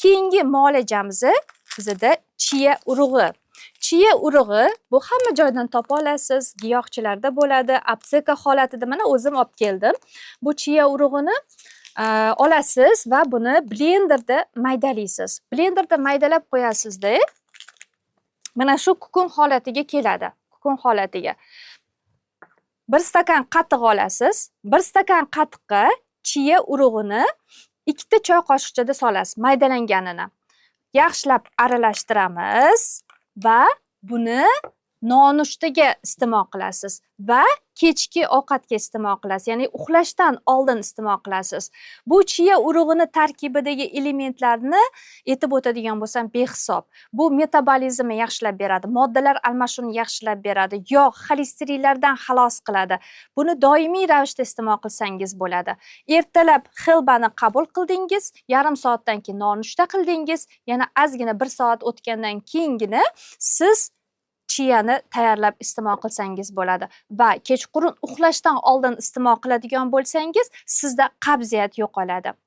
Keyingi muolajamiz bizda chiya urug'i. Chiya urug'i bu hamma joydan topa olasiz, giyohchilarda bo'ladi, apteka holatida mana o'zim olib keldim. Bu chiya urug'ini olasiz va buni blenderda maydalaysiz. Blenderda maydalab qo'yasizda, mana shu kukun holatiga keladi. Kukun holatiga. 1 stakan qatiq olasiz. 1 stakan qatiqqa chiya urug'ini 2 ta choy qoshiqchada solasiz, maydalanganini. Yaxshilab aralashtiramiz va buni nonushtaga iste'mol qilasiz va kechki ovqatga iste'mol qilasiz, ya'ni uxlashdan oldin iste'mol qilasiz. Bu chiya urug'ini tarkibidagi elementlarni aytib o'tadigan bo'lsam behisob. Bu metabolizmni yaxshilab beradi, moddalar almashinuvini yaxshilab beradi, yog', xolesterinlardan xalos qiladi. Buni doimiy ravishda iste'mol qilsangiz bo'ladi. Ertalab xilbani qabul qildingiz, yarim soatdan keyin nonushta qildingiz, yana ozgina 1 soat o'tgandan keyingina siz chiyani tayyorlab iste'mol qilsangiz bo'ladi va kechqurun uxlashdan oldin iste'mol qiladigan bo'lsangiz, sizda qabziyat yo'qoladi.